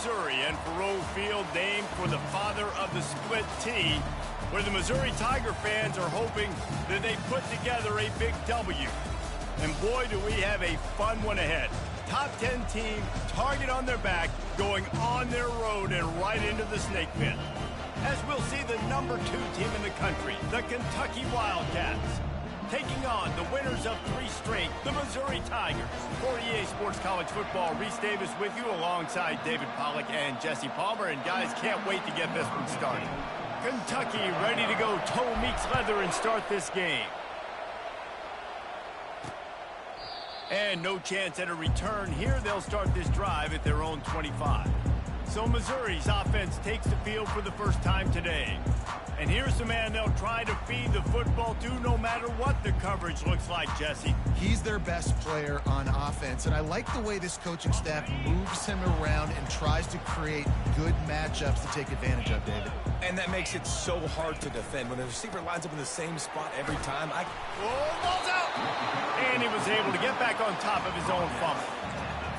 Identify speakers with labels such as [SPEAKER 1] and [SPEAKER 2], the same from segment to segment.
[SPEAKER 1] Missouri, and Faurot Field named for the father of the split T, where the Missouri Tiger fans are hoping that they put together a big W. And boy, do we have a fun one ahead. Top 10 team, target on their back, going on their road and right into the snake pit. As we'll see the number 2 team in the country, the Kentucky Wildcats, taking on the winners of 3 straight, the Missouri Tigers. For EA Sports College Football, Reese Davis with you alongside David Pollack and Jesse Palmer. And guys, can't wait to get this one started. Kentucky ready to go toe meets leather and start this game. And no chance at a return here. They'll start this drive at their own 25. So Missouri's offense takes the field for the first time today. And here's the man they'll try to feed the football to no matter what the coverage looks like, Jesse.
[SPEAKER 2] He's their best player on offense, and I like the way this coaching staff moves him around and tries to create good matchups to take advantage of, David.
[SPEAKER 3] And that makes it so hard to defend. When the receiver lines up in the same spot every time,
[SPEAKER 1] Oh, ball's out! And he was able to get back on top of his own fumble.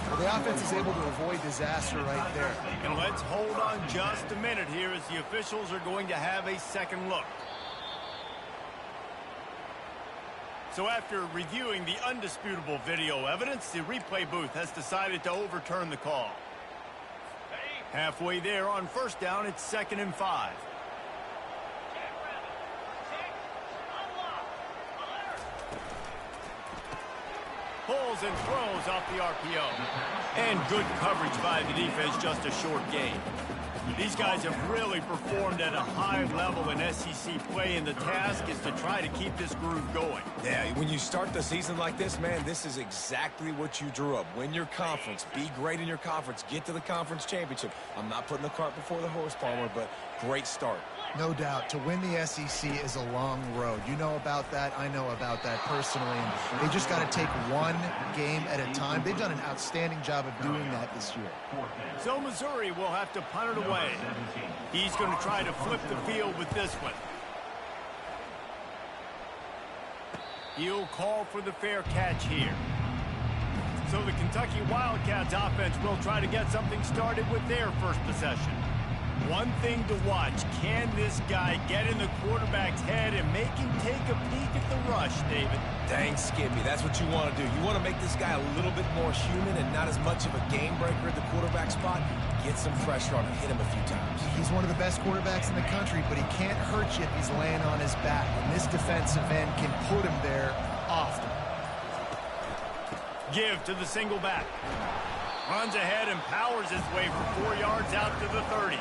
[SPEAKER 2] Well, the offense is able to avoid disaster right there.
[SPEAKER 1] And let's hold on just a minute here as the officials are going to have a second look. So after reviewing the undisputable video evidence, the replay booth has decided to overturn the call. Halfway there on first down, it's 2nd and 5. Pulls and throws off the RPO. And good coverage by the defense, just a short gain. These guys have really performed at a high level in SEC play, and the task is to try to keep this groove going.
[SPEAKER 3] Yeah, when you start the season like this, man, this is exactly what you drew up. Win your conference, be great in your conference, get to the conference championship. I'm not putting the cart before the horse, Palmer, but great start.
[SPEAKER 2] No doubt. To win the SEC is a long road. You know about that. I know about that personally. And they just got to take one game at a time. They've done an outstanding job of doing that this year.
[SPEAKER 1] So Missouri will have to punt it away. He's going to try to flip the field with this one. He'll call for the fair catch here. So the Kentucky Wildcats offense will try to get something started with their first possession. One thing to watch, can this guy get in the quarterback's head and make him take a peek at the rush, David?
[SPEAKER 3] Dang, Skippy, that's what you want to do. You want to make this guy a little bit more human and not as much of a game breaker at the quarterback spot. Get some pressure on him, hit him a few times.
[SPEAKER 2] He's one of the best quarterbacks in the country, but he can't hurt you if he's laying on his back. And this defensive end can put him there often.
[SPEAKER 1] Give to the single back. Runs ahead and powers his way for 4 yards out to the 30.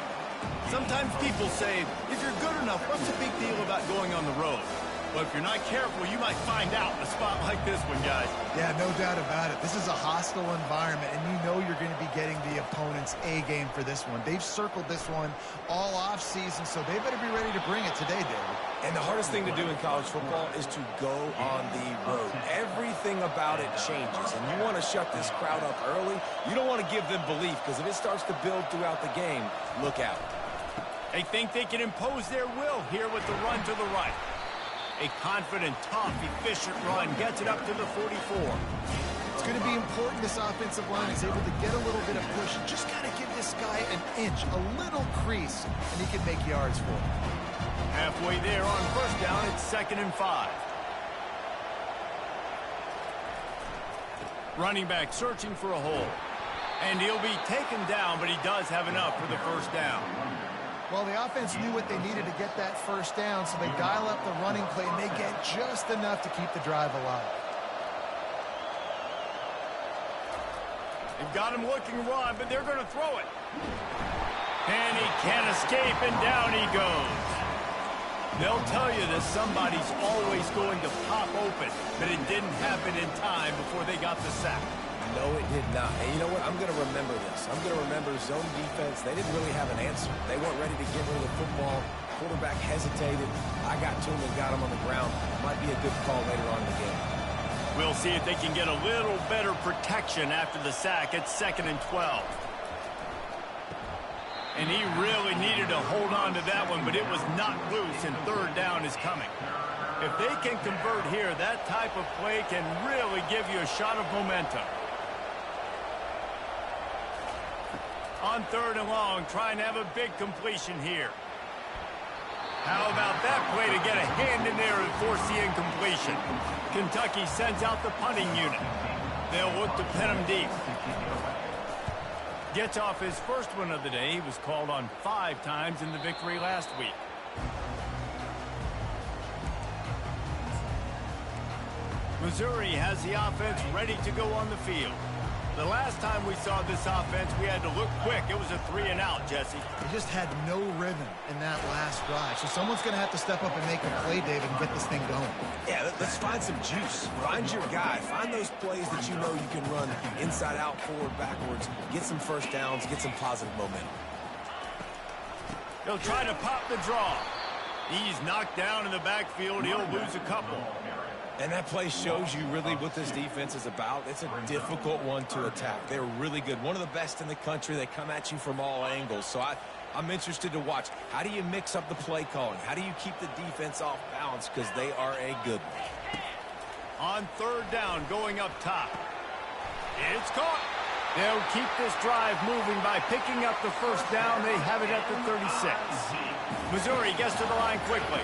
[SPEAKER 1] Sometimes people say, if you're good enough, what's the big deal about going on the road? But if you're not careful, you might find out in a spot like this one, guys.
[SPEAKER 2] Yeah, no doubt about it. This is a hostile environment, and you know you're going to be getting the opponent's A game for this one. They've circled this one all off season, so they better be ready to bring it today, David.
[SPEAKER 3] And the hardest thing to do in college football is to go on the road. Everything about it changes, and you want to shut this crowd up early. You don't want to give them belief, because if it starts to build throughout the game, look out.
[SPEAKER 1] They think they can impose their will here with the run to the right. A confident, tough, efficient run gets it up to the 44.
[SPEAKER 2] It's going to be important this offensive line is able to get a little bit of push. Just got to give this guy an inch, a little crease, and he can make yards for him.
[SPEAKER 1] Halfway there on first down, it's 2nd and 5. Running back searching for a hole. And he'll be taken down, but he does have enough for the first down.
[SPEAKER 2] Well, the offense knew what they needed to get that first down, so they dial up the running play, and they get just enough to keep the drive alive.
[SPEAKER 1] They've got him looking run, but they're going to throw it. And he can't escape, and down he goes. They'll tell you that somebody's always going to pop open, but it didn't happen in time before they got the sack.
[SPEAKER 3] No, it did not. And you know what? I'm going to remember this. I'm going to remember zone defense. They didn't really have an answer. They weren't ready to get rid of the football. Quarterback hesitated. I got to him and got him on the ground. Might be a good call later on in the game.
[SPEAKER 1] We'll see if they can get a little better protection after the sack at 2nd and 12. And he really needed to hold on to that one, but it was not loose, and 3rd down is coming. If they can convert here, that type of play can really give you a shot of momentum. On 3rd and long, trying to have a big completion here. How about that play to get a hand in there and force the incompletion? Kentucky sends out the punting unit. They'll look to pin him deep. Gets off his first one of the day. He was called on 5 times in the victory last week. Missouri has the offense ready to go on the field. The last time we saw this offense, we had to look quick. It was a 3-and-out, Jesse.
[SPEAKER 2] They just had no rhythm in that last drive. So someone's going to have to step up and make a play, David, and get this thing going.
[SPEAKER 3] Yeah, let's find some juice. Find your guy. Find those plays that you know you can run inside out, forward, backwards. Get some first downs. Get some positive momentum.
[SPEAKER 1] He'll try to pop the draw. He's knocked down in the backfield. He'll lose a couple.
[SPEAKER 3] And that play shows you really what this defense is about. It's a difficult one to attack. They're really good. One of the best in the country. They come at you from all angles. So I'm interested to watch. How do you mix up the play calling? How do you keep the defense off balance? Because they are a good one.
[SPEAKER 1] On 3rd down, going up top. It's caught. They'll keep this drive moving by picking up the first down. They have it at the 36. Missouri gets to the line quickly.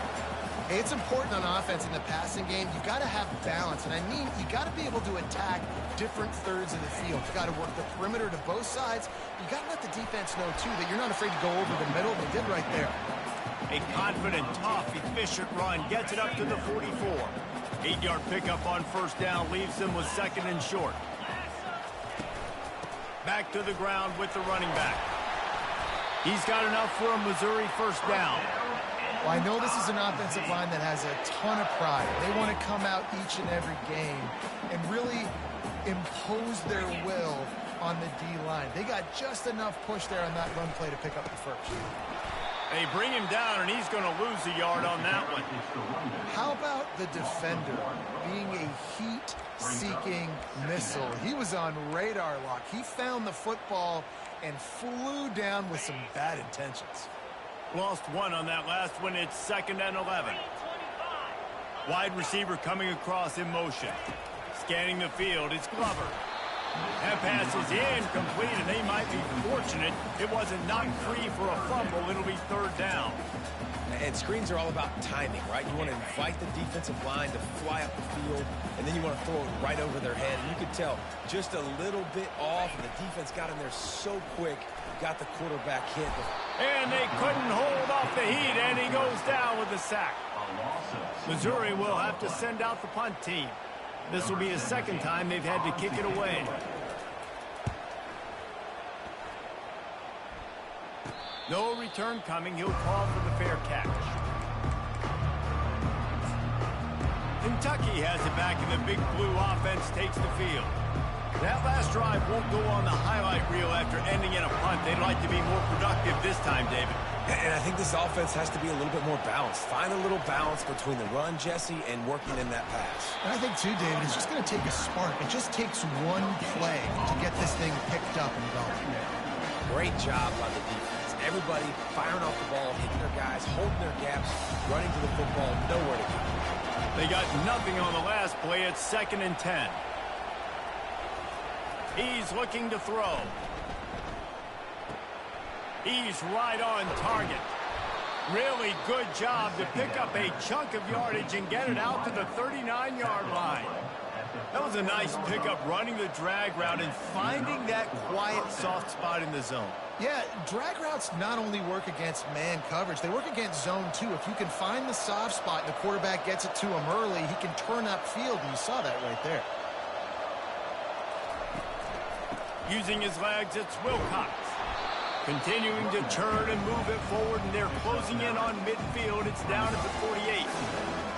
[SPEAKER 2] Hey, it's important on offense in the passing game. You've got to have balance. And I mean, you got to be able to attack different thirds of the field. You got to work the perimeter to both sides. You got to let the defense know, too, that you're not afraid to go over the middle. They did right there.
[SPEAKER 1] A confident, tough, efficient run gets it up to the 44. 8-yard pickup on first down leaves them with 2nd and short. Back to the ground with the running back. He's got enough for a Missouri first down.
[SPEAKER 2] Well, I know this is an offensive line that has a ton of pride. They want to come out each and every game and really impose their will on the D-line. They got just enough push there on that run play to pick up the first.
[SPEAKER 1] They bring him down, and he's going to lose a yard on that one.
[SPEAKER 2] How about the defender being a heat-seeking missile? He was on radar lock. He found the football and flew down with some bad intentions.
[SPEAKER 1] Lost one on that last one. It's 2nd and 11. Wide receiver coming across in motion. Scanning the field. It's Glover. That pass is incomplete, and they might be fortunate it wasn't knocked free for a fumble. It'll be 3rd down.
[SPEAKER 3] And screens are all about timing, right? You want to invite the defensive line to fly up the field, and then you want to throw it right over their head. And you could tell just a little bit off, and the defense got in there so quick, got the quarterback hit.
[SPEAKER 1] And they couldn't hold off the heat, and he goes down with the sack. Missouri will have to send out the punt team. This will be the 2nd time they've had to kick it away. No return coming. He'll call for the fair catch. Kentucky has it back, and the Big Blue offense takes the field. That last drive won't go on the highlight reel after ending in a punt. They'd like to be more productive this time, David.
[SPEAKER 3] And I think this offense has to be a little bit more balanced. Find a little balance between the run, Jesse, and working in that pass.
[SPEAKER 2] And I think, too, David, it's just going to take a spark. It just takes one play to get this thing picked up and going.
[SPEAKER 3] Great job by the defense. Everybody firing off the ball, hitting their guys, holding their gaps, running to the football, nowhere to go.
[SPEAKER 1] They got nothing on the last play. It's 2nd and 10. He's looking to throw. He's right on target. Really good job to pick up a chunk of yardage and get it out to the 39-yard line. That was a nice pickup, running the drag route and finding that quiet, soft spot in the zone.
[SPEAKER 2] Yeah, drag routes not only work against man coverage, they work against zone too. If you can find the soft spot and the quarterback gets it to him early, he can turn upfield, and you saw that right there.
[SPEAKER 1] Using his legs, it's Wilcox. Continuing to turn and move it forward, and they're closing in on midfield. It's down at the 48.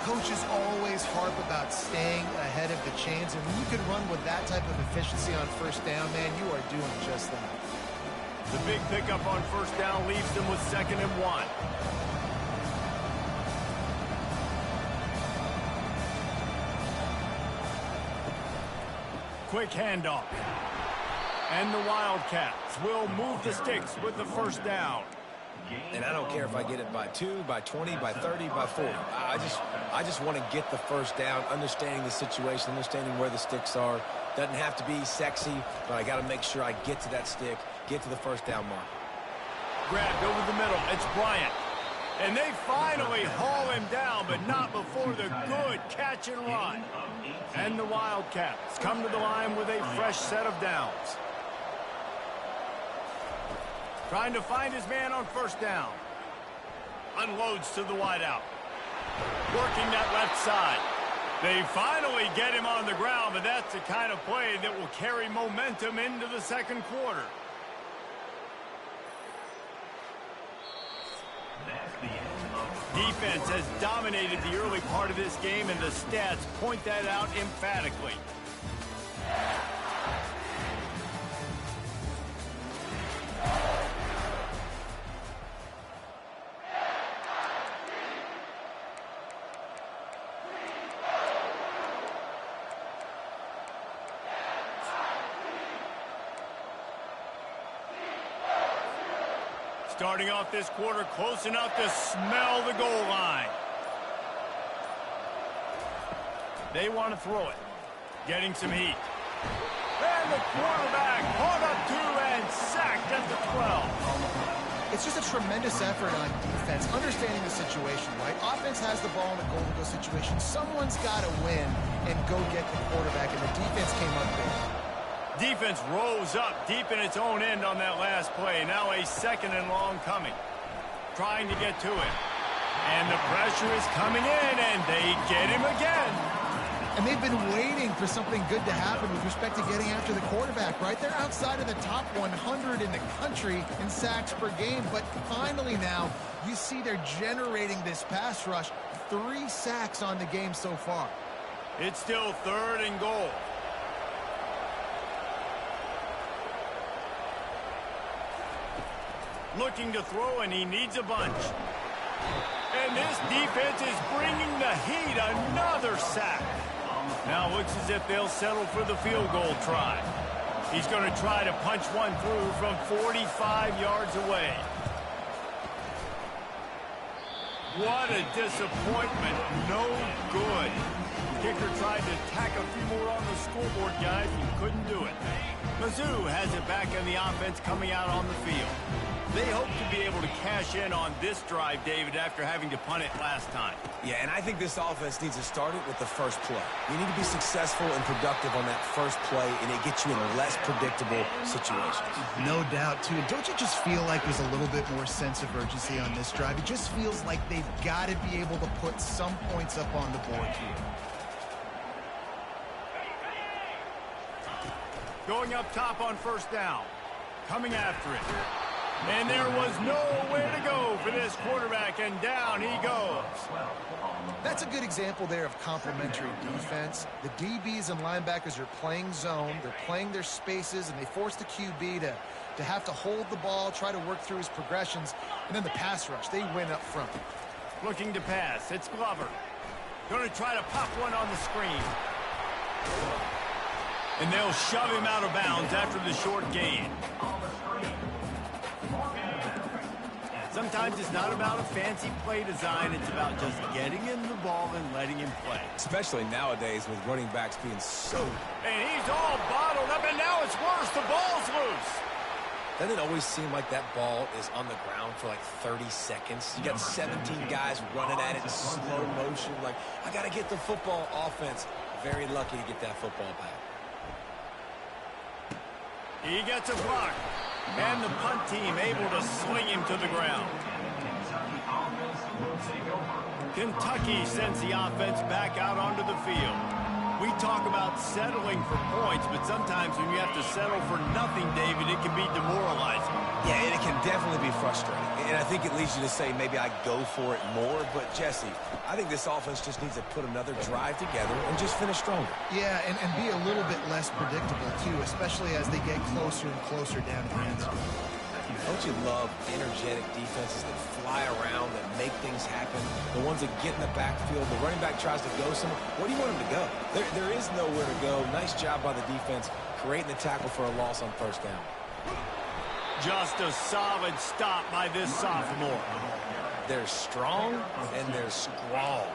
[SPEAKER 2] Coaches always harp about staying ahead of the chains, and when you can run with that type of efficiency on first down, man, you are doing just that.
[SPEAKER 1] The big pickup on first down leaves them with 2nd and 1. Quick handoff. And the Wildcats will move the sticks with the first down.
[SPEAKER 3] And I don't care if I get it by 2, by 20, by 30, by 40. I just want to get the first down, understanding the situation, understanding where the sticks are. Doesn't have to be sexy, but I got to make sure I get to that stick, get to the first down mark.
[SPEAKER 1] Grabbed over the middle. It's Bryant. And they finally haul him down, but not before the good catch and run. And the Wildcats come to the line with a fresh set of downs. Trying to find his man on first down. Unloads to the wideout. Working that left side. They finally get him on the ground, but that's the kind of play that will carry momentum into the second quarter. Defense has dominated the early part of this game, and the stats point that out emphatically. Starting off this quarter close enough to smell the goal line. They want to throw it. Getting some heat. And the quarterback caught up to and sacked at the 12.
[SPEAKER 2] It's just a tremendous effort on defense, understanding the situation, right? Offense has the ball in a goal-to-go situation. Someone's got to win and go get the quarterback, and the defense came up big.
[SPEAKER 1] Defense rose up deep in its own end on that last play. Now a second and long coming. Trying to get to it. And the pressure is coming in, and they get him again.
[SPEAKER 2] And they've been waiting for something good to happen with respect to getting after the quarterback, right? They're outside of the top 100 in the country in sacks per game. But finally now, you see they're generating this pass rush. 3 sacks on the game so far.
[SPEAKER 1] It's still third and goal. Looking to throw, and he needs a bunch. And this defense is bringing the heat. Another sack. Now looks as if they'll settle for the field goal try. He's going to try to punch one through from 45 yards away. What a disappointment. No good. Kicker tried to tack a few more on the scoreboard, guys, and couldn't do it. Mizzou has it back in the offense coming out on the field. They hope to be able to cash in on this drive, David, after having to punt it last time.
[SPEAKER 3] Yeah, and I think this offense needs to start it with the first play. You need to be successful and productive on that first play, and it gets you in less predictable situations.
[SPEAKER 2] No doubt, too. Don't you just feel like there's a little bit more sense of urgency on this drive? It just feels like they've got to be able to put some points up on the board here.
[SPEAKER 1] Going up top on first down. Coming after it. And there was nowhere to go for this quarterback, and down he goes.
[SPEAKER 2] That's a good example there of complementary defense. The DBs and linebackers are playing zone. They're playing their spaces, and they force the QB to have to hold the ball, try to work through his progressions. And then the pass rush, they win up front.
[SPEAKER 1] Looking to pass. It's Glover. Going to try to pop one on the screen. And they'll shove him out of bounds after the short gain. Sometimes it's not about a fancy play design. It's about just getting him the ball and letting him play.
[SPEAKER 3] Especially nowadays with running backs being so...
[SPEAKER 1] And he's all bottled up, and now it's worse. The ball's loose.
[SPEAKER 3] Doesn't it always seem like that ball is on the ground for like 30 seconds? You got 17 guys running at it in slow motion. Like, I got to get the football. Offense, very lucky to get that football back.
[SPEAKER 1] He gets a block. And the punt team able to sling him to the ground. Kentucky sends the offense back out onto the field. We talk about settling for points, but sometimes when you have to settle for nothing, David, it can be demoralizing.
[SPEAKER 3] Yeah, and it can definitely be frustrating. And I think it leads you to say maybe I go for it more. But, Jesse, I think this offense just needs to put another drive together and just finish stronger.
[SPEAKER 2] Yeah, and be a little bit less predictable, too, especially as they get closer and closer down to the end zone.
[SPEAKER 3] Don't you love energetic defenses that fly around, that make things happen? The ones that get in the backfield, the running back tries to go somewhere. Where do you want him to go? There is nowhere to go. Nice job by the defense creating the tackle for a loss on first down.
[SPEAKER 1] Just a solid stop by this sophomore.
[SPEAKER 3] They're strong, and they're strong.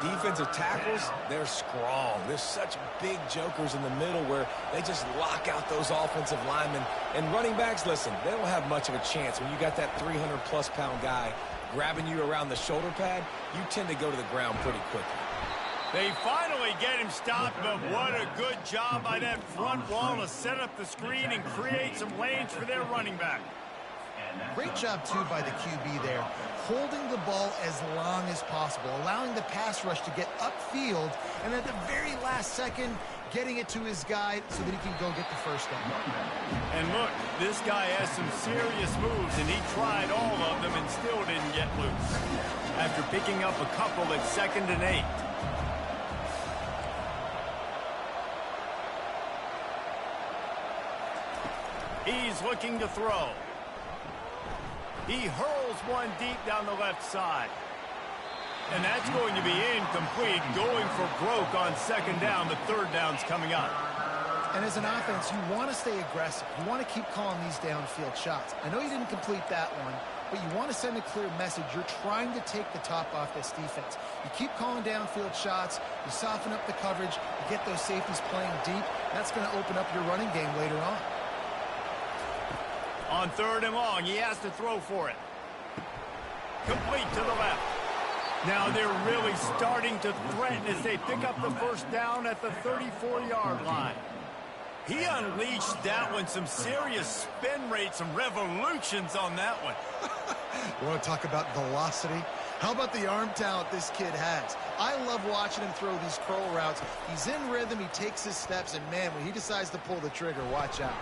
[SPEAKER 3] Defensive tackles, they're strong. There's such big jokers in the middle where they just lock out those offensive linemen. And running backs, listen, they don't have much of a chance. When you got that 300-plus pound guy grabbing you around the shoulder pad, you tend to go to the ground pretty quickly.
[SPEAKER 1] They finally get him stopped, but what a good job by that front wall to set up the screen and create some lanes for their running back.
[SPEAKER 2] Great job, too, by the QB there, holding the ball as long as possible, allowing the pass rush to get upfield, and at the very last second, getting it to his guy so that he can go get the first down.
[SPEAKER 1] And look, this guy has some serious moves, and he tried all of them and still didn't get loose. After picking up a couple at 2nd and 8. He's looking to throw. He hurls one deep down the left side. And that's going to be incomplete, going for broke on 2nd down. The 3rd down's coming up.
[SPEAKER 2] And as an offense, you want to stay aggressive. You want to keep calling these downfield shots. I know you didn't complete that one, but you want to send a clear message. You're trying to take the top off this defense. You keep calling downfield shots. You soften up the coverage. You get those safeties playing deep. That's going to open up your running game later on.
[SPEAKER 1] On 3rd and long, he has to throw for it. Complete to the left. Now they're really starting to threaten as they pick up the first down at the 34-yard line. He unleashed that one, some serious spin rates, some revolutions on that one.
[SPEAKER 2] You want to talk about velocity? How about the arm talent this kid has? I love watching him throw these curl routes. He's in rhythm, he takes his steps, and man, when he decides to pull the trigger, watch out.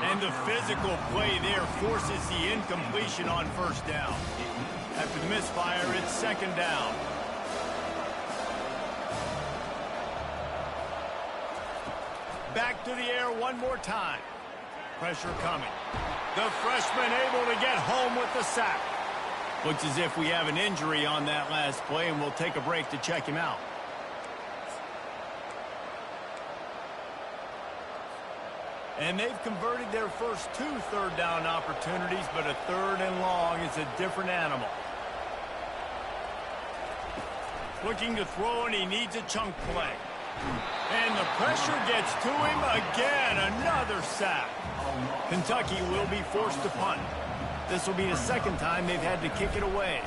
[SPEAKER 1] And the physical play there forces the incompletion on 1st down. After the misfire, it's 2nd down. Back to the air one more time. Pressure coming. The freshman able to get home with the sack. Looks as if we have an injury on that last play, and we'll take a break to check him out. And they've converted their first 2 3rd down opportunities, but a 3rd and long is a different animal. Looking to throw, and he needs a chunk play. And the pressure gets to him again. Another sack. Kentucky will be forced to punt. This will be the 2nd time they've had to kick it away.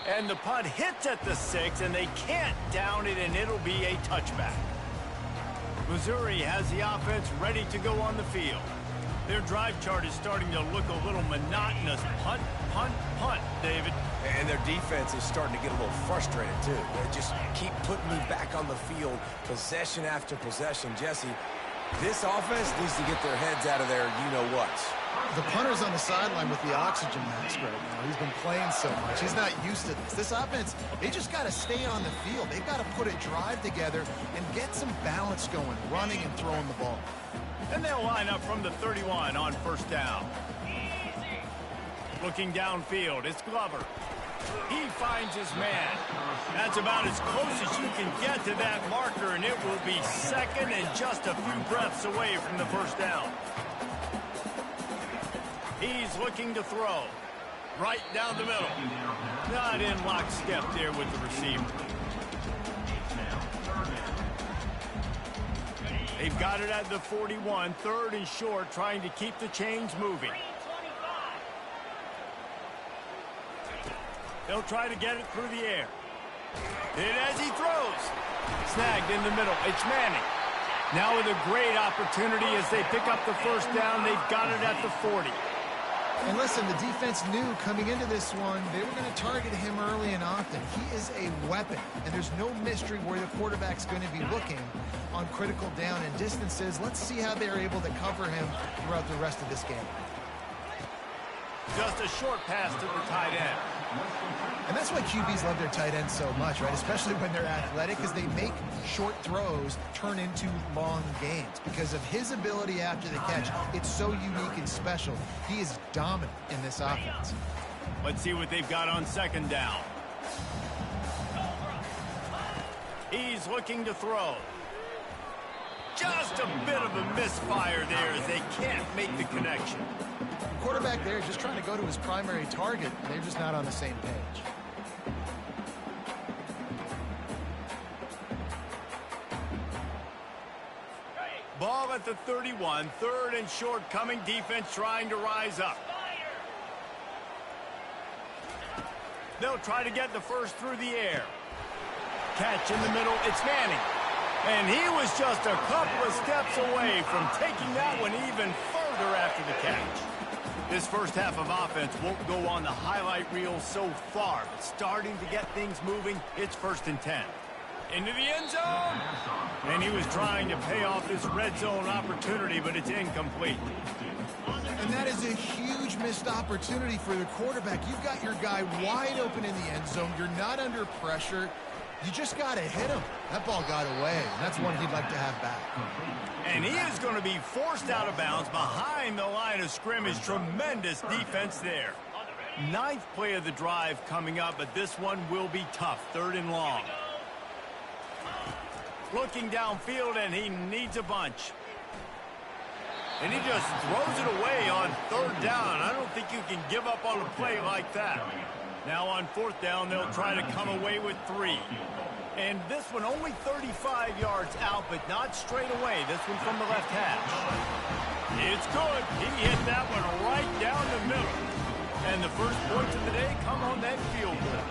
[SPEAKER 1] And the punt hits at the 6, and they can't down it, and it'll be a touchback. Missouri has the offense ready to go on the field. Their drive chart is starting to look a little monotonous. Punt, punt, punt, David.
[SPEAKER 3] And their defense is starting to get a little frustrated, too. They just keep putting me back on the field, possession after possession. Jesse, this offense needs to get their heads out of their you-know-whats.
[SPEAKER 2] The punter's on the sideline with the oxygen mask right now. He's been playing so much. He's not used to this. This offense, they just got to stay on the field. They've got to put a drive together and get some balance going, running and throwing the ball.
[SPEAKER 1] And they'll line up from the 31 on 1st down. Looking downfield, it's Glover. He finds his man. That's about as close as you can get to that marker, and it will be 2nd and just a few breaths away from the 1st down. He's looking to throw. Right down the middle. Not in lockstep there with the receiver. They've got it at the 41, 3rd and short, trying to keep the chains moving. They'll try to get it through the air. And as he throws, snagged in the middle, it's Manning. Now with a great opportunity as they pick up the 1st down, they've got it at the 40.
[SPEAKER 2] And listen, the defense knew coming into this one, they were going to target him early and often. He is a weapon, and there's no mystery where the quarterback's going to be looking on critical down and distances. Let's see how they're able to cover him throughout the rest of this game.
[SPEAKER 1] Just a short pass to the tight end.
[SPEAKER 2] And that's why QBs love their tight ends so much, right? Especially when they're athletic, because they make short throws turn into long gains. Because of his ability after the catch, it's so unique and special. He is dominant in this offense.
[SPEAKER 1] Let's see what they've got on 2nd down. He's looking to throw. Just a bit of a misfire there as they can't make the connection.
[SPEAKER 2] The quarterback there is just trying to go to his primary target, and they're just not on the same page.
[SPEAKER 1] Ball at the 31, third and short coming, defense trying to rise up. They'll try to get the first through the air. Catch in the middle, it's Manning. And he was just a couple of steps away from taking that one even further after the catch. This first half of offense won't go on the highlight reel so far, but starting to get things moving, it's 1st and 10. Into the end zone. And he was trying to pay off this red zone opportunity, but it's incomplete.
[SPEAKER 2] And that is a huge missed opportunity for the quarterback. You've got your guy wide open in the end zone. You're not under pressure. You just got to hit him. That ball got away, and that's one he'd like to have back.
[SPEAKER 1] And he is going to be forced out of bounds behind the line of scrimmage. Tremendous defense there. 9th play of the drive coming up, but this one will be tough. 3rd and long. Looking downfield, and he needs a bunch. And he just throws it away on 3rd down. I don't think you can give up on a play like that. Now on 4th down, they'll try to come away with 3. And this one only 35 yards out, but not straight away. This one from the left hash. It's good. He hit that one right down the middle. And the first points of the day come on that field goal.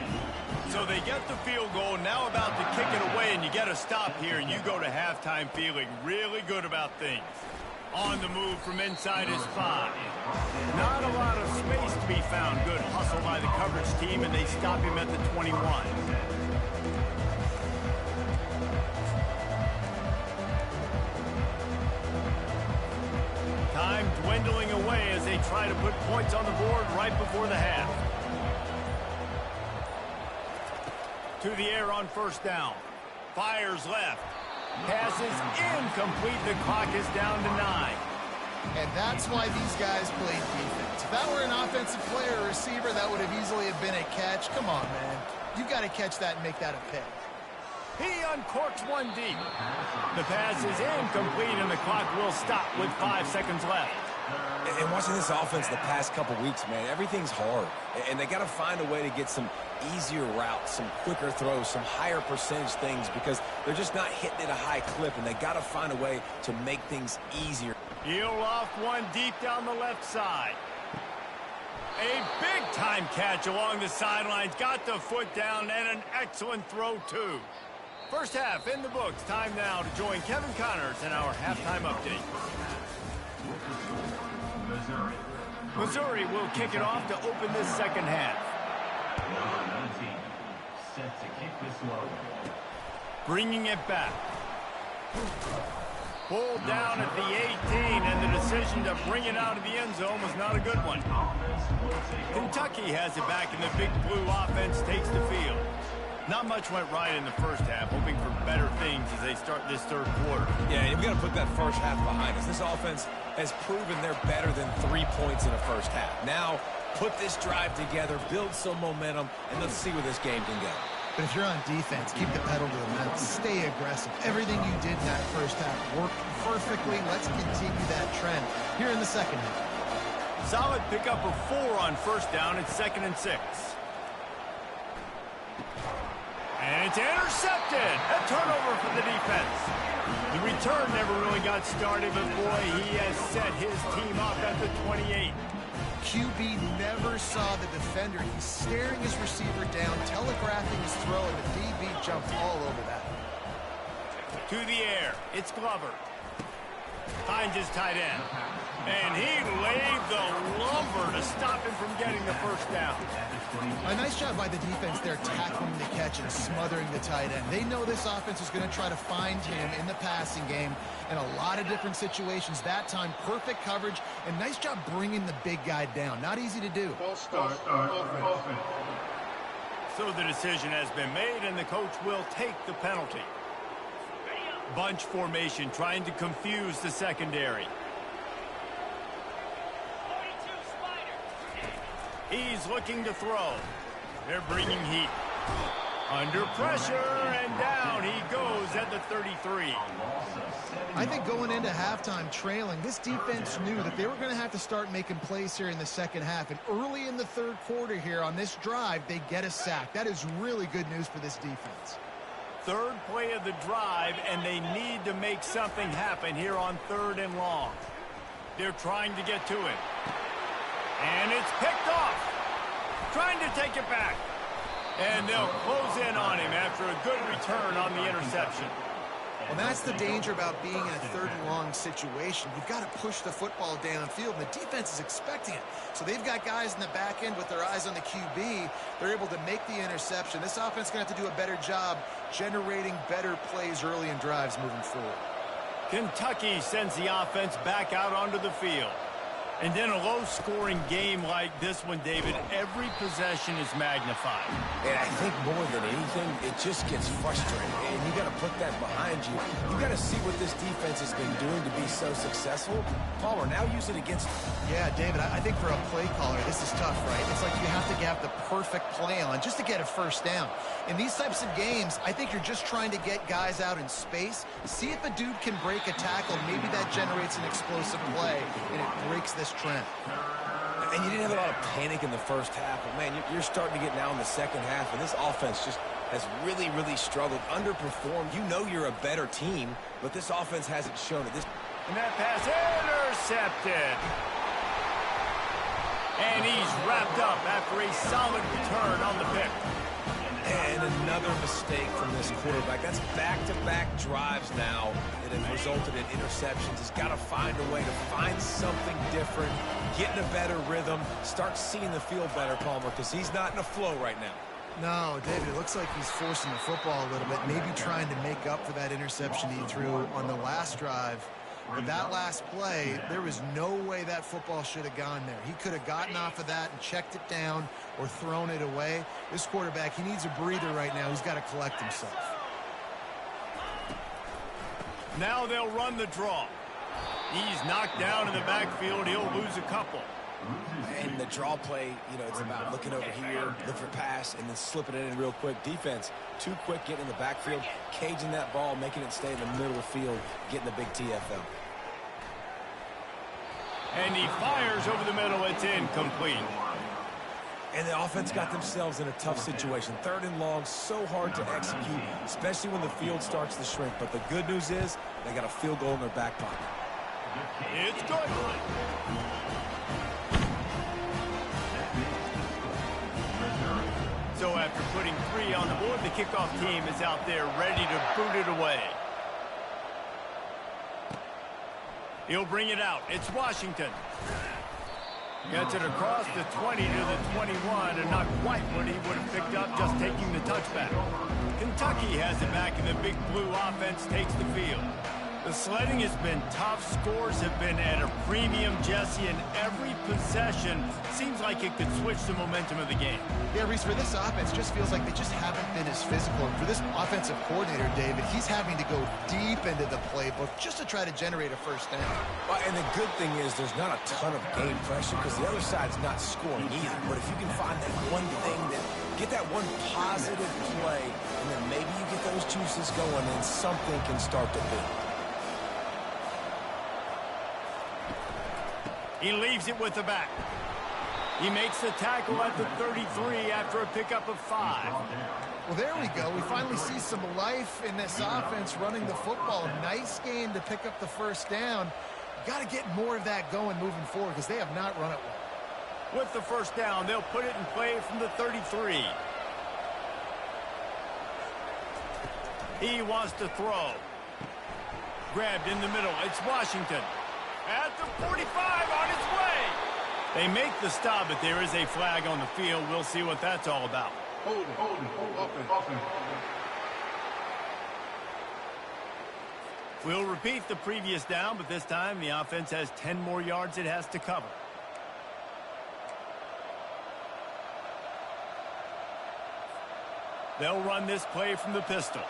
[SPEAKER 1] So they get the field goal, now about to kick it away, and you get a stop here, and you go to halftime feeling really good about things. On the move from inside his 5. Not a lot of space to be found. Good hustle by the coverage team, and they stop him at the 21. Time dwindling away as they try to put points on the board right before the half. To the air on 1st down. Fires left. Passes incomplete. The clock is down to 9.
[SPEAKER 2] And that's why these guys played defense. If that were an offensive player or receiver, that would have easily have been a catch. Come on, man. You got to catch that and make that a pick.
[SPEAKER 1] He uncorks one deep. The pass is incomplete, and the clock will stop with 5 seconds left.
[SPEAKER 3] And watching this offense the past couple weeks, man, everything's hard. And they got to find a way to get some easier routes, some quicker throws, some higher percentage things, because they're just not hitting at a high clip, and they got to find a way to make things easier.
[SPEAKER 1] He'll off one deep down the left side. A big-time catch along the sidelines. Got the foot down, and an excellent throw, too. First half in the books. Time now to join Kevin Connors in our halftime update. Missouri will kick it off to open this second half. Set to kick this low. Bringing it back. Pulled down at the 18, and the decision to bring it out of the end zone was not a good one. Kentucky has it back, and the Big Blue offense takes the field. Not much went right in the first half, hoping for better things as they start this 3rd quarter.
[SPEAKER 3] Yeah, you've got to put that first half behind us. This offense has proven they're better than 3 points in the first half. Now, put this drive together, build some momentum, and let's see where this game can go.
[SPEAKER 2] But if you're on defense, keep the pedal to the metal. Stay aggressive. Everything you did in that first half worked perfectly. Let's continue that trend here in the second half.
[SPEAKER 1] Solid pickup of 4 on 1st down. It's 2nd and 6. And it's intercepted. A turnover for the defense. The return never really got started, but boy, he has set his team up at the 28.
[SPEAKER 2] QB never saw the defender. He's staring his receiver down, telegraphing his throw, and the DB jumped all over that.
[SPEAKER 1] To the air, it's Glover. Finds his tight end. And he laid the lumber to stop him from getting the first down.
[SPEAKER 2] A nice job by the defense there, tackling the catch and smothering the tight end. They know this offense is going to try to find him in the passing game in a lot of different situations. That time, perfect coverage, and nice job bringing the big guy down. Not easy to do.
[SPEAKER 1] So the decision has been made, and the coach will take the penalty. Bunch formation, trying to confuse the secondary. He's looking to throw. They're bringing heat. Under pressure, and down he goes at the 33.
[SPEAKER 2] I think going into halftime trailing, this defense knew that they were going to have to start making plays here in the second half. And early in the third quarter here on this drive, they get a sack. That is really good news for this defense.
[SPEAKER 1] Third play of the drive, and they need to make something happen here on 3rd and long. They're trying to get to it. And it's picked off. Trying to take it back. And they'll close in on him after a good return on the interception.
[SPEAKER 2] Well, that's the danger about being in a 3rd and long situation. You've got to push the football downfield, and the defense is expecting it. So they've got guys in the back end with their eyes on the QB. They're able to make the interception. This offense is going to have to do a better job generating better plays early in drives moving forward.
[SPEAKER 1] Kentucky sends the offense back out onto the field. And in a low-scoring game like this one, David, every possession is magnified.
[SPEAKER 3] And I think more than anything, it just gets frustrating. And you got to put that behind you. You got to see what this defense has been doing to be so successful. Palmer, now use it against...
[SPEAKER 2] Yeah, David, I think for a play caller, this is tough, right? It's like you have to have the perfect play on just to get a first down. In these types of games, I think you're just trying to get guys out in space, see if a dude can break a tackle. Maybe that generates an explosive play, and it breaks this trend.
[SPEAKER 3] And you didn't have a lot of panic in the first half, but man, you're starting to get now in the second half, and this offense just has really, really struggled, underperformed. You know you're a better team, but this offense hasn't shown it.
[SPEAKER 1] And that pass intercepted. And he's wrapped up after a solid return on the pick.
[SPEAKER 3] And another mistake from this quarterback. That's back-to-back drives now that have resulted in interceptions. He's got to find a way to find something different, get in a better rhythm, start seeing the field better, Palmer, because he's not in a flow right now.
[SPEAKER 2] No, David, it looks like he's forcing the football a little bit, maybe trying to make up for that interception he threw on the last drive. But that last play, there was no way that football should have gone there. He could have gotten off of that and checked it down or thrown it away. This quarterback, he needs a breather right now. He's got to collect himself.
[SPEAKER 1] Now they'll run the draw. He's knocked down in the backfield. He'll lose a couple.
[SPEAKER 3] And the draw play, you know, it's about looking over here, look for pass, and then slipping it in real quick. Defense, too quick getting in the backfield, caging that ball, making it stay in the middle of the field, getting the big TFL.
[SPEAKER 1] And he fires over the middle. It's incomplete.
[SPEAKER 3] And the offense got themselves in a tough situation. 3rd and long, so hard to execute, especially when the field starts to shrink. But the good news is they got a field goal in their back pocket.
[SPEAKER 1] It's good. So after putting 3 on the board, the kickoff team is out there ready to boot it away. He'll bring it out. It's Washington. Gets it across the 20 to the 21, and not quite what he would have picked up just taking the touchback. Kentucky has it back, and the big blue offense takes the field. The sledding has been tough. Scores have been at a premium, Jesse, and every possession seems like it could switch the momentum of the game.
[SPEAKER 2] Yeah, Reese, for this offense, just feels like they just haven't been as physical. And for this offensive coordinator, David, he's having to go deep into the playbook just to try to generate a first down.
[SPEAKER 3] Well, and the good thing is there's not a ton of game pressure because the other side's not scoring either. But if you can find that one thing, that get that one positive play, and then maybe you get those juices going, and something can start to build.
[SPEAKER 1] He leaves it with the back. He makes the tackle at the 33 after a pickup of 5.
[SPEAKER 2] Well, there we go. We finally see some life in this offense running the football. Nice game to pick up the first down. Got to get more of that going moving forward because they have not run it well.
[SPEAKER 1] With the first down, they'll put it in play from the 33. He wants to throw. Grabbed in the middle. It's Washington. At the 45 on its way. They make the stop, but there is a flag on the field. We'll see what that's all about.
[SPEAKER 4] Hold it.
[SPEAKER 1] We'll repeat the previous down, but this time the offense has 10 more yards it has to cover. They'll run this play from the pistol.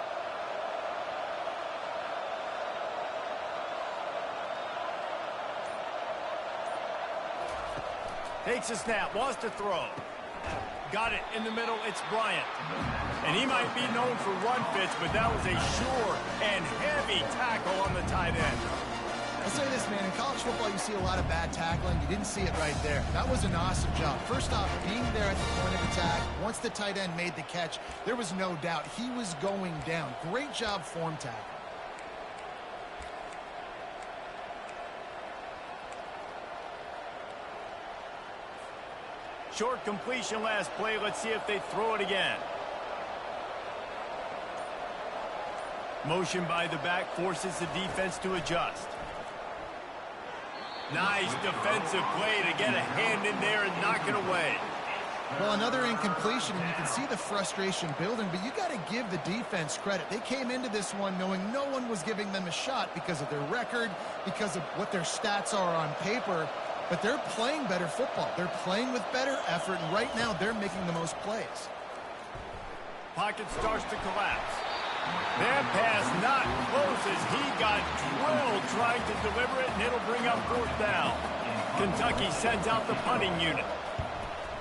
[SPEAKER 1] Takes a snap, wants to throw. Got it in the middle. It's Bryant. And he might be known for run fits, but that was a sure and heavy tackle on the tight end.
[SPEAKER 2] I'll say this, man. In college football, you see a lot of bad tackling. You didn't see it right there. That was an awesome job. First off, being there at the point of attack, once the tight end made the catch, there was no doubt he was going down. Great job form tackle.
[SPEAKER 1] Short completion last play. Let's see if they throw it again. Motion by the back forces the defense to adjust. Nice defensive play to get a hand in there and knock it away.
[SPEAKER 2] Well, another incompletion, and you can see the frustration building, but you got to give the defense credit. They came into this one knowing no one was giving them a shot because of their record, because of what their stats are on paper, but they're playing better football. They're playing with better effort, and right now they're making the most plays.
[SPEAKER 1] Pocket starts to collapse. That pass not close as he got drilled trying to deliver it, and it'll bring up fourth down. Kentucky sends out the punting unit.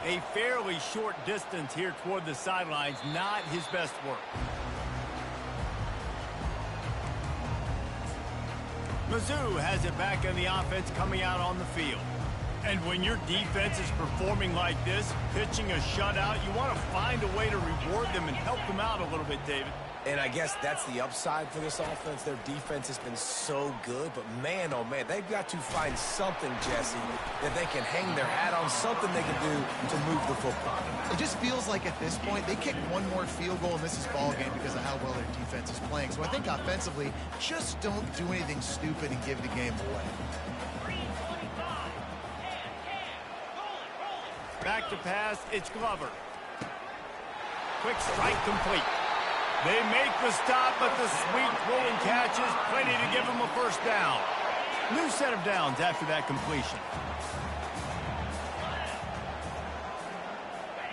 [SPEAKER 1] A fairly short distance here toward the sidelines, not his best work. Mizzou has it back on the offense coming out on the field. And when your defense is performing like this, pitching a shutout, you want to find a way to reward them and help them out a little bit, David.
[SPEAKER 3] And I guess that's the upside for this offense. Their defense has been so good, but man, oh man, they've got to find something, Jesse, that they can hang their hat on, something they can do to move the football.
[SPEAKER 2] It just feels like at this point, they kick one more field goal and this is ball game because of how well their defense is playing. So I think offensively, just don't do anything stupid and give the game away.
[SPEAKER 1] Back to pass, it's Glover. Quick strike complete. They make the stop, but the sweet throwing catch is plenty to give them a first down. New set of downs after that completion.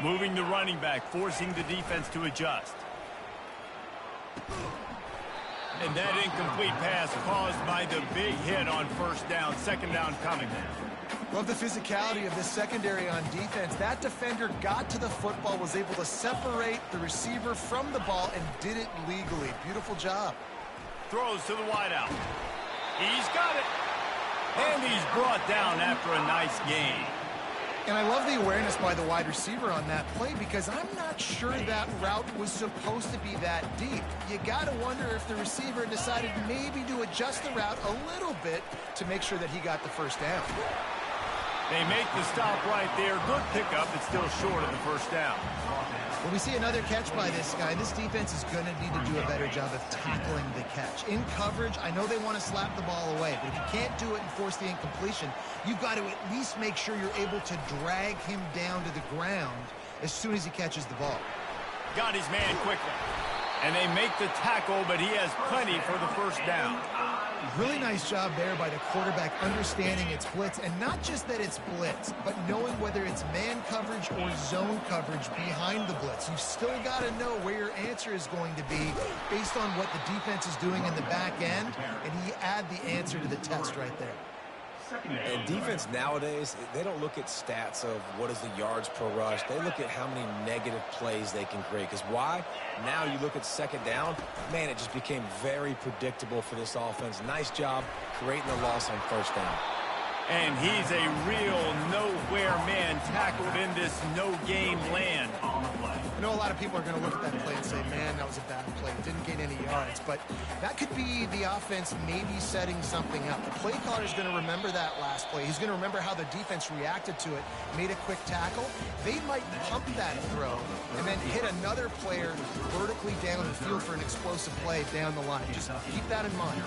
[SPEAKER 1] Moving the running back, forcing the defense to adjust. And that incomplete pass caused by the big hit on first down. Second down coming.
[SPEAKER 2] Love the physicality of this secondary on defense. That defender got to the football, was able to separate the receiver from the ball, and did it legally. Beautiful job.
[SPEAKER 1] Throws to the wideout. He's got it. And he's brought down after a nice gain.
[SPEAKER 2] And I love the awareness by the wide receiver on that play because I'm not sure that route was supposed to be that deep. You got to wonder if the receiver decided maybe to adjust the route a little bit to make sure that he got the first down.
[SPEAKER 1] They make the stop right there. Good pickup, but still short of the first down.
[SPEAKER 2] Well, we see another catch by this guy. This defense is going to need to do a better job of tackling the catch. In coverage, I know they want to slap the ball away, but if you can't do it and force the incompletion, you've got to at least make sure you're able to drag him down to the ground as soon as he catches the ball.
[SPEAKER 1] Got his man quickly. And they make the tackle, but he has plenty for the first down.
[SPEAKER 2] Really nice job there by the quarterback understanding it's blitz, and not just that it's blitz, but knowing whether it's man coverage or zone coverage behind the blitz. You've still got to know where your answer is going to be based on what the defense is doing in the back end, and he add the answer to the test right there.
[SPEAKER 3] And defense nowadays, they don't look at stats of what is the yards per rush. They look at how many negative plays they can create. Because why? Now you look at second down, man, it just became very predictable for this offense. Nice job creating the loss on first down.
[SPEAKER 1] And he's a real nowhere man tackled in this no-game land.
[SPEAKER 2] I know a lot of people are going to look at that play and say, man, that was a bad play. It didn't gain any yards. But that could be the offense maybe setting something up. The play caller is going to remember that last play. He's going to remember how the defense reacted to it, made a quick tackle. They might pump that throw and then hit another player vertically down the field for an explosive play down the line. Just keep that in mind.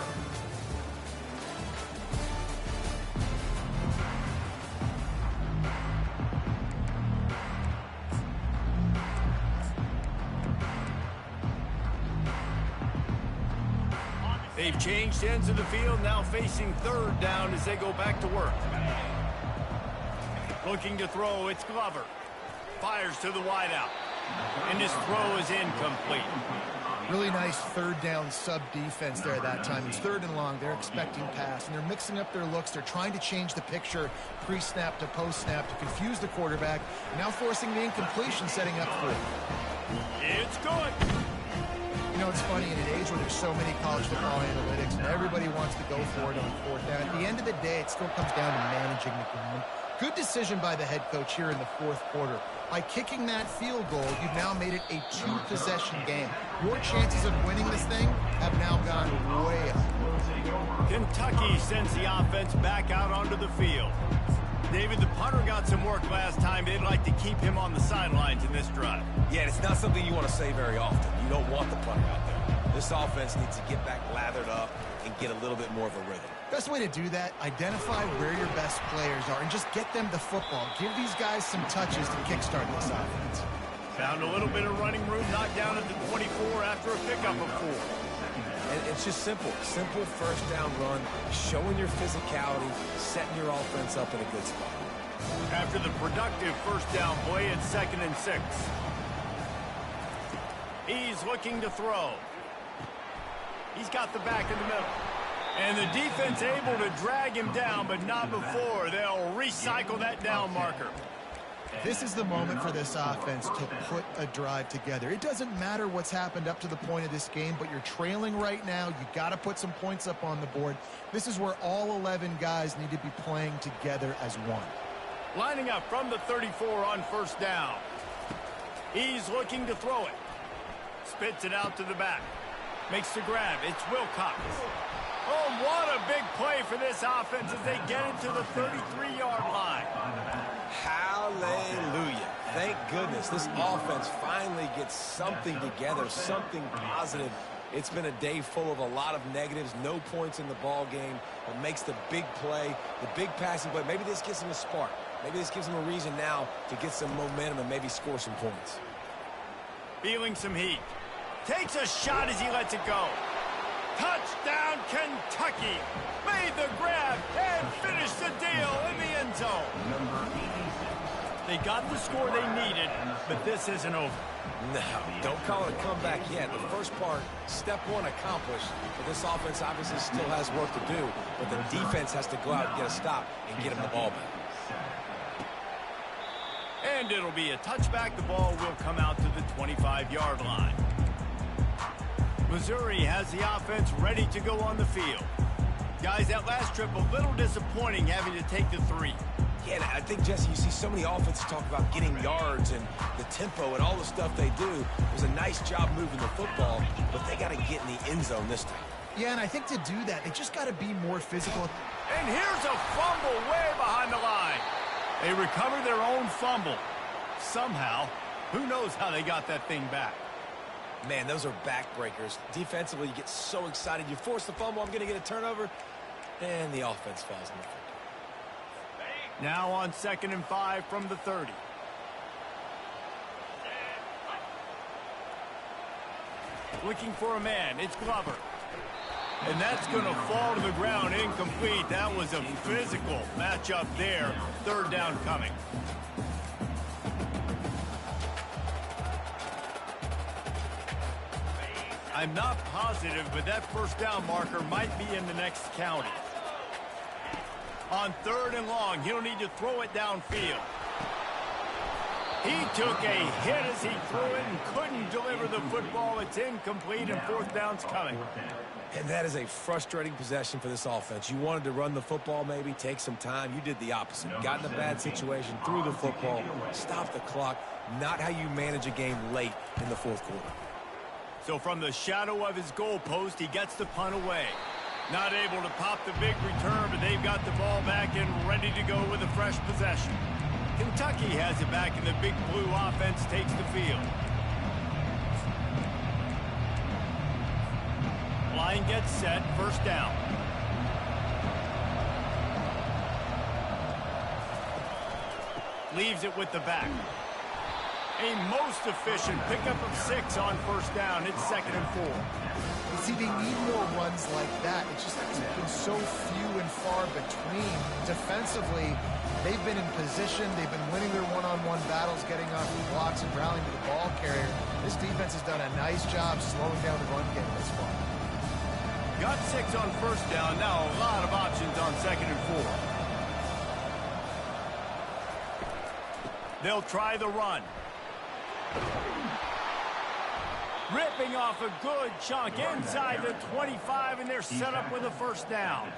[SPEAKER 1] They've changed ends of the field, now facing third down as they go back to work. Looking to throw, it's Glover. Fires to the wideout. And his throw is incomplete.
[SPEAKER 2] Really nice third down sub defense there at that time. It's 3rd and long. They're expecting pass, and they're mixing up their looks. They're trying to change the picture pre-snap to post-snap to confuse the quarterback, now forcing the incompletion, setting up for it.
[SPEAKER 1] It's good.
[SPEAKER 2] You know, it's funny, in an age where there's so many college football analytics and everybody wants to go for it on 4th down, at the end of the day, it still comes down to managing the game. Good decision by the head coach here in the 4th quarter. By kicking that field goal, you've now made it a 2-possession game. Your chances of winning this thing have now gone way up.
[SPEAKER 1] Kentucky sends the offense back out onto the field. David, the punter got some work last time. They'd like to keep him on the sidelines in this drive.
[SPEAKER 3] Yeah, it's not something you want to say very often. You don't want the punter out there. This offense needs to get back lathered up and get a little bit more of a rhythm.
[SPEAKER 2] Best way to do that, identify where your best players are and just get them the football. Give these guys some touches to kickstart this offense.
[SPEAKER 1] Found a little bit of running room, knocked down at the 24 after a pickup of 4.
[SPEAKER 3] And it's just simple. Simple first down run, showing your physicality, setting your offense up in a good spot.
[SPEAKER 1] After the productive first down play, it's 2nd and 6. He's looking to throw. He's got the back in the middle. And the defense able to drag him down, but not before. They'll recycle that down marker.
[SPEAKER 2] This is the moment for this offense to put a drive together. It doesn't matter what's happened up to the point of this game, but you're trailing right now. You got to put some points up on the board. This is where all 11 guys need to be playing together as one.
[SPEAKER 1] Lining up from the 34 on first down. He's looking to throw it. Spits it out to the back. Makes the grab. It's Wilcox. Oh, what a big play for this offense as they get it to the 33-yard line.
[SPEAKER 3] Hallelujah. Thank goodness this offense finally gets something together, something positive. It's been a day full of a lot of negatives, no points in the ball game. What makes the big play, the big passing play, maybe this gives them a spark. Maybe this gives them a reason now to get some momentum and maybe score some points.
[SPEAKER 1] Feeling some heat. Takes a shot as he lets it go. Touchdown, Kentucky. Made the grab and finished the deal in the end zone. They got the score they needed, but this isn't over.
[SPEAKER 3] No, don't call it a comeback yet. The first part, step 1 accomplished, but this offense obviously still has work to do, but the defense has to go out and get a stop and get him the ball back.
[SPEAKER 1] And it'll be a touchback. The ball will come out to the 25-yard line. Missouri has the offense ready to go on the field. Guys, that last trip a little disappointing having to take the 3.
[SPEAKER 3] Yeah, and I think, Jesse, you see so many offenses talk about getting yards and the tempo and all the stuff they do. It was a nice job moving the football, but they got to get in the end zone this time.
[SPEAKER 2] Yeah, and I think to do that, they just got to be more physical.
[SPEAKER 1] And here's a fumble way behind the line. They recover their own fumble. Somehow, who knows how they got that thing back.
[SPEAKER 3] Man, those are backbreakers. Defensively, you get so excited. You force the fumble, I'm going to get a turnover, and the offense falls in the football.
[SPEAKER 1] Now on 2nd and 5 from the 30. Looking for a man. It's Glover. And that's going to fall to the ground incomplete. That was a physical matchup there. 3rd down coming. I'm not positive, but that first down marker might be in the next county. On 3rd and long, he'll need to throw it downfield. He took a hit as he threw it and couldn't deliver the football. It's incomplete, and 4th down's coming.
[SPEAKER 3] And that is a frustrating possession for this offense. You wanted to run the football, maybe take some time. You did the opposite. Got in a bad situation, threw the football, stopped the clock. Not how you manage a game late in the 4th quarter.
[SPEAKER 1] So from the shadow of his goal post, he gets the punt away. Not able to pop the big return, but they've got the ball back and ready to go with a fresh possession. Kentucky has it back, and the big blue offense takes the field. Line gets set, first down. Leaves it with the back. A most efficient pickup of 6 on first down. It's 2nd and 4.
[SPEAKER 2] You see, they need more runs like that. It's just been so few and far between. Defensively, They've been in position. They've been winning their one-on-one battles, getting off the blocks and rallying to the ball carrier. This defense has done a nice job slowing down the run game this far.
[SPEAKER 1] Got 6 on first down. Now a lot of options on 2nd and 4. They'll try the run. Ripping off a good chunk inside the 25, and they're set up with a first down.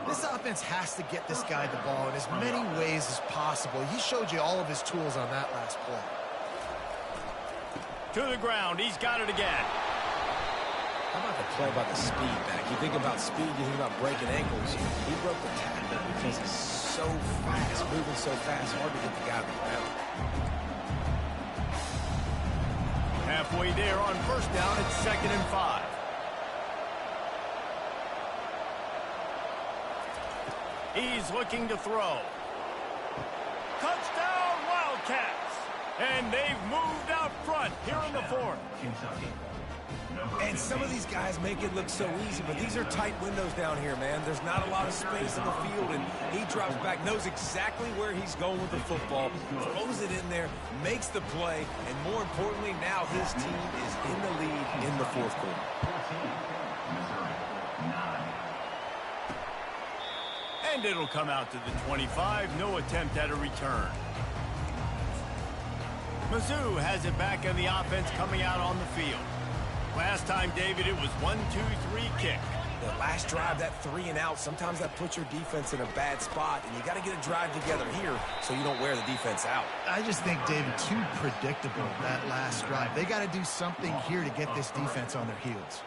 [SPEAKER 2] This offense has to get this guy the ball in as many ways as possible. He showed you all of his tools on that last play.
[SPEAKER 1] To the ground. He's got it again.
[SPEAKER 3] How about the play about the speed back? You think about speed, you think about breaking ankles. He broke the tackle because he's so fast, moving so fast, hard to get the guy on the ground.
[SPEAKER 1] Halfway there on first down, it's 2nd and 5. He's looking to throw. Touchdown, Wildcats! And they've moved out front here in the 4th.
[SPEAKER 3] And some of these guys make it look so easy, but these are tight windows down here, man. There's not a lot of space in the field, and he drops back, knows exactly where he's going with the football, throws it in there, makes the play, and more importantly, now his team is in the lead in the 4th quarter.
[SPEAKER 1] And it'll come out to the 25. No attempt at a return. Mizzou has it back in the offense coming out on the field. Last time, David, it was 1-2-3 kick.
[SPEAKER 3] The last drive, that 3 and out, sometimes that puts your defense in a bad spot, and you got to get a drive together here so you don't wear the defense out.
[SPEAKER 2] I just think, David, too predictable, that last drive. They got to do something here to get this defense on their heels.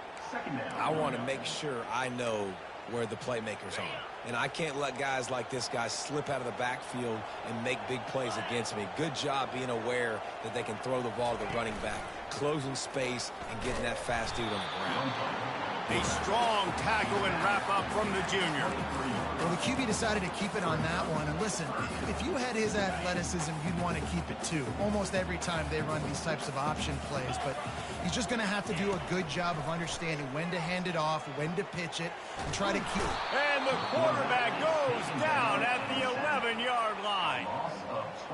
[SPEAKER 3] I want to make sure I know where the playmakers are. And I can't let guys like this guy slip out of the backfield and make big plays against me. Good job being aware that they can throw the ball to the running back, closing space, and getting that fast dude on the ground.
[SPEAKER 1] A strong tackle and wrap-up from the junior.
[SPEAKER 2] Well, the QB decided to keep it on that one. And listen, if you had his athleticism, you'd want to keep it too. Almost every time they run these types of option plays. But he's just going to have to do a good job of understanding when to hand it off, when to pitch it, and try to keep it.
[SPEAKER 1] And the quarterback goes down at the 11-yard line.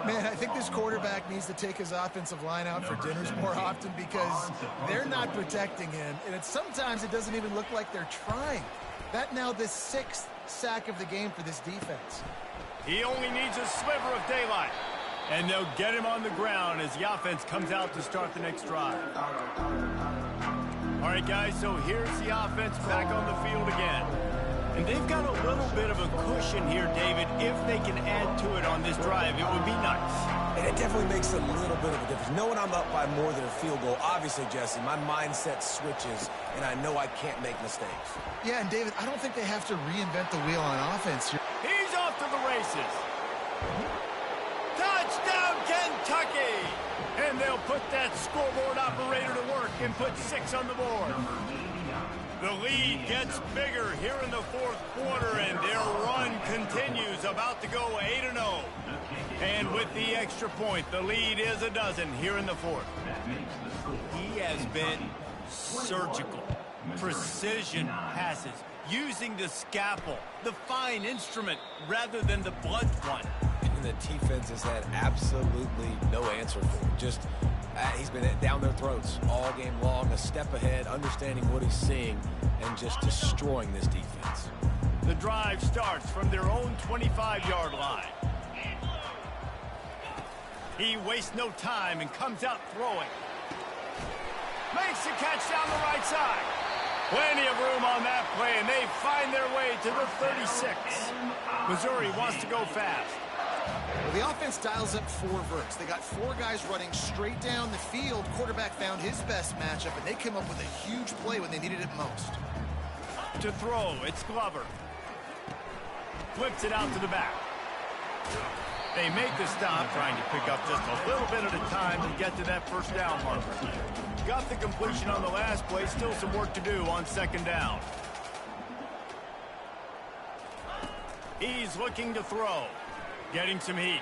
[SPEAKER 2] Man, I think this quarterback needs to take his offensive line out for dinners more often because they're not protecting him. And sometimes it doesn't even look like they're trying. That now the 6th sack of the game for this defense.
[SPEAKER 1] He only needs a sliver of daylight. And they'll get him on the ground as the offense comes out to start the next drive. All right, guys, so here's the offense back on the field again. And they've got a little bit of a cushion here, David. If they can add to it on this drive, it would be nice.
[SPEAKER 3] And it definitely makes a little bit of a difference. Knowing I'm up by more than a field goal, obviously, Jesse, my mindset switches, and I know I can't make mistakes.
[SPEAKER 2] Yeah, and David, I don't think they have to reinvent the wheel on offense here.
[SPEAKER 1] He's off to the races. Touchdown, Kentucky! And they'll put that scoreboard operator to work and put 6 on the board. The lead gets bigger here in the 4th quarter, and their run continues, about to go 8-0. And with the extra point, the lead is a dozen here in the 4th. He has been surgical, precision passes, using the scalpel, the fine instrument, rather than the blunt one.
[SPEAKER 3] And the defense has had absolutely no answer for it. Just he's been down their throats all game long, a step ahead, understanding what he's seeing, and just destroying this defense.
[SPEAKER 1] The drive starts from their own 25-yard line. He wastes no time and comes out throwing. Makes the catch down the right side. Plenty of room on that play, and they find their way to the 36. Missouri wants to go fast.
[SPEAKER 2] Well, the offense dials up 4 verts. They got 4 guys running straight down the field. Quarterback found his best matchup, and they came up with a huge play when they needed it most.
[SPEAKER 1] To throw, it's Glover. Flips it out to the back. They make the stop, trying to pick up just a little bit at a time to get to that first down marker. Got the completion on the last play, still some work to do on 2nd down. He's looking to throw. Getting some heat.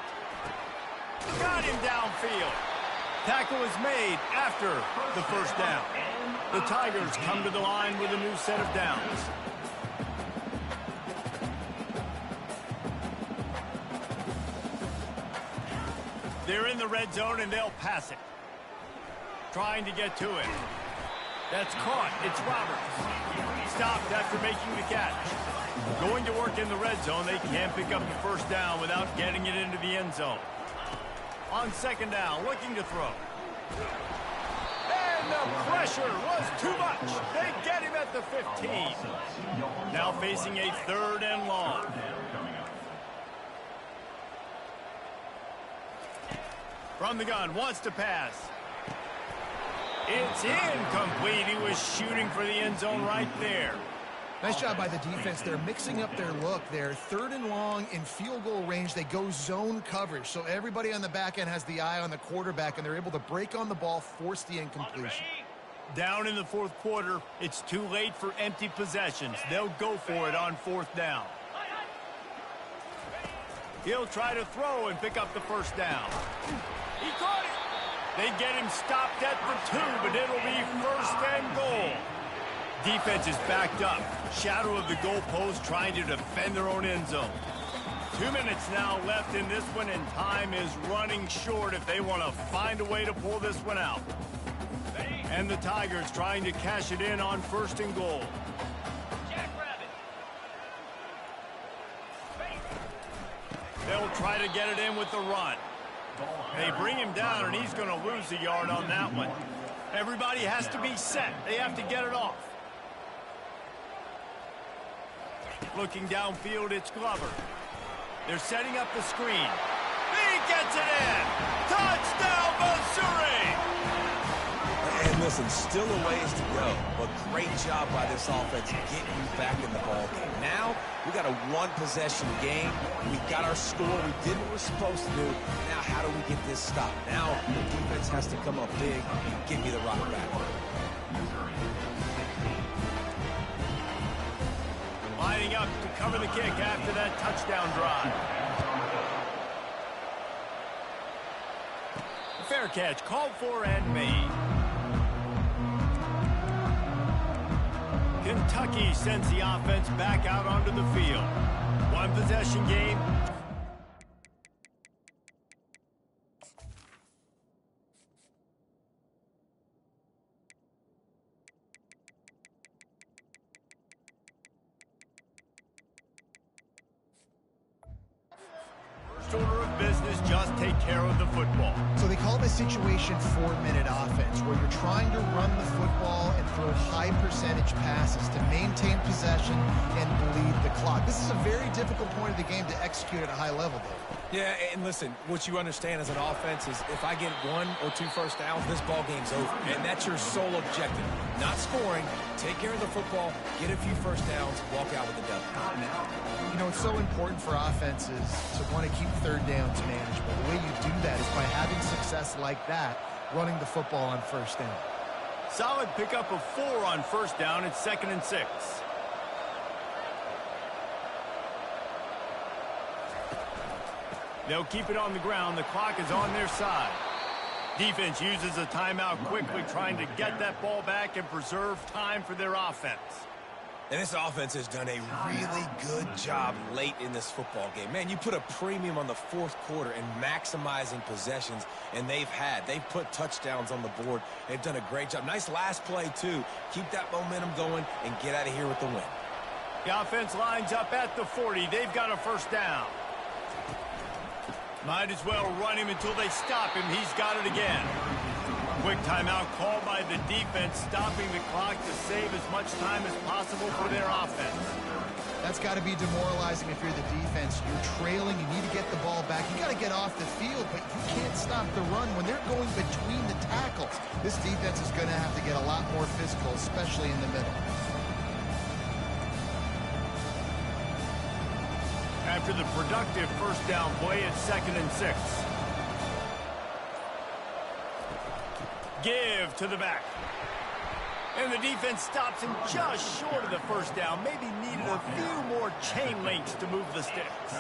[SPEAKER 1] Got him downfield. Tackle is made after the first down. The Tigers come to the line with a new set of downs. They're in the red zone, and they'll pass it. Trying to get to it. That's caught. It's Roberts. Stopped after making the catch. Going to work in the red zone, they can't pick up the first down without getting it into the end zone. On second down, looking to throw. And the pressure was too much. They get him at the 15. Now facing a 3rd and long. From the gun, wants to pass. It's incomplete. He was shooting for the end zone right there.
[SPEAKER 2] Nice job by the defense. They're mixing up their look. They're 3rd and long in field goal range. They go zone coverage. So everybody on the back end has the eye on the quarterback, and they're able to break on the ball, force the incompletion.
[SPEAKER 1] Down in the 4th quarter, it's too late for empty possessions. They'll go for it on 4th down. He'll try to throw and pick up the first down. He caught it. They get him stopped at the 2, but it'll be 1st and goal. Defense is backed up. Shadow of the goalpost trying to defend their own end zone. 2 minutes now left in this one, and time is running short if they want to find a way to pull this one out. And the Tigers trying to cash it in on 1st and goal. They'll try to get it in with the run. They bring him down, and he's going to lose a yard on that one. Everybody has to be set. They have to get it off. Looking downfield, it's Glover. They're setting up the screen. He gets it in! Touchdown, Missouri!
[SPEAKER 3] And listen, still a ways to go, but great job by this offense getting you back in the ball game. Now, we got a 1-possession game. We got our score. We did what we're supposed to do. Now, how do we get this stopped? Now, the defense has to come up big and give me the rock back.
[SPEAKER 1] Lining up to cover the kick after that touchdown drive. Fair catch, called for and made. Kentucky sends the offense back out onto the field. 1-possession game. First order of business, just take care of the football.
[SPEAKER 2] So they call this situation 4-minute offense, where you're trying to run the football and throw high-percentage passes to maintain possession and bleed the clock. This is a very difficult point of the game to execute at a high level, Dave.
[SPEAKER 3] Yeah, and listen, what you understand as an offense is if I get 1 or 2 first downs, this ball game's over. And that's your sole objective. Not scoring, take care of the football, get a few first downs, walk out with the W.
[SPEAKER 2] You know, it's so important for offenses to want to keep 3rd downs manageable. The way you do that is by having success like that, running the football on 1st down.
[SPEAKER 1] Solid pickup of 4 on 1st down. It's 2nd and 6. They'll keep it on the ground. The clock is on their side. Defense uses a timeout quickly, trying to get that ball back and preserve time for their offense.
[SPEAKER 3] And this offense has done a really good job late in this football game. Man, you put a premium on the 4th quarter and maximizing possessions, and they've put touchdowns on the board. They've done a great job. Nice last play, too. Keep that momentum going and get out of here with the win.
[SPEAKER 1] The offense lines up at the 40. They've got a first down. Might as well run him until they stop him. He's got it again. Quick timeout called by the defense, stopping the clock to save as much time as possible for their offense.
[SPEAKER 2] That's got to be demoralizing if you're the defense. You're trailing. You need to get the ball back. You got to get off the field, but you can't stop the run when they're going between the tackles. This defense is going to have to get a lot more physical, especially in the middle.
[SPEAKER 1] After the productive first down play, it's 2nd and 6. Give to the back. And the defense stops him just short of the first down. Maybe needed a few more chain links to move the sticks.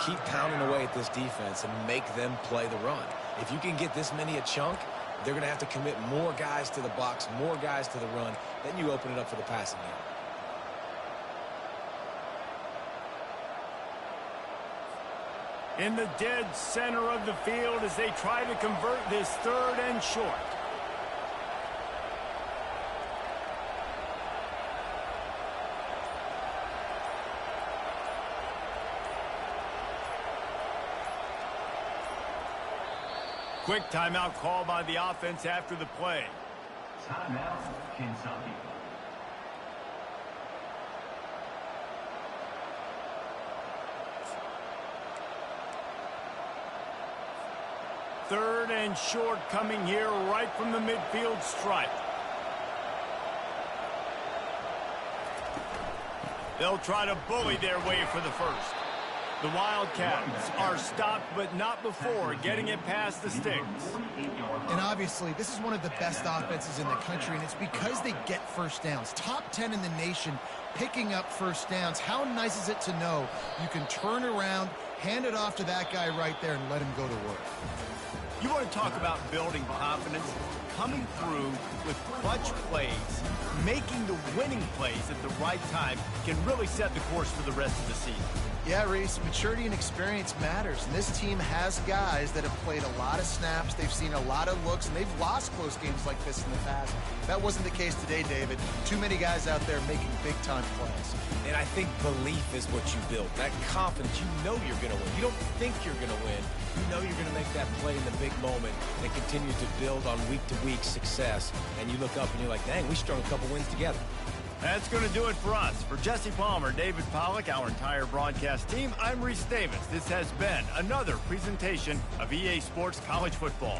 [SPEAKER 3] Keep pounding away at this defense and make them play the run. If you can get this many a chunk, they're going to have to commit more guys to the box, more guys to the run. Then you open it up for the passing game.
[SPEAKER 1] In the dead center of the field as they try to convert this 3rd and short. Quick timeout call by the offense after the play.
[SPEAKER 4] Timeout, Kentucky.
[SPEAKER 1] Third and short coming here right from the midfield stripe. They'll try to bully their way for the first. The Wildcats are stopped, but not before getting it past the sticks.
[SPEAKER 2] And obviously, this is one of the best offenses in the country, and it's because they get first downs. Top 10 in the nation picking up first downs. How nice is it to know you can turn around, hand it off to that guy right there, and let him go to work?
[SPEAKER 1] You want to talk about building confidence? Coming through with clutch plays, making the winning plays at the right time can really set the course for the rest of the season.
[SPEAKER 2] Yeah, Reese, maturity and experience matters, and this team has guys that have played a lot of snaps, they've seen a lot of looks, and they've lost close games like this in the past. That wasn't the case today, David. Too many guys out there making big-time plays.
[SPEAKER 3] And I think belief is what you build. That confidence, you know you're going to win. You don't think you're going to win. You know you're going to make that play in the big moment and continue to build on week-to-week success. And you look up and you're like, dang, we strung a couple wins together.
[SPEAKER 1] That's going to do it for us. For Jesse Palmer, David Pollack, our entire broadcast team, I'm Reese Davis. This has been another presentation of EA Sports College Football.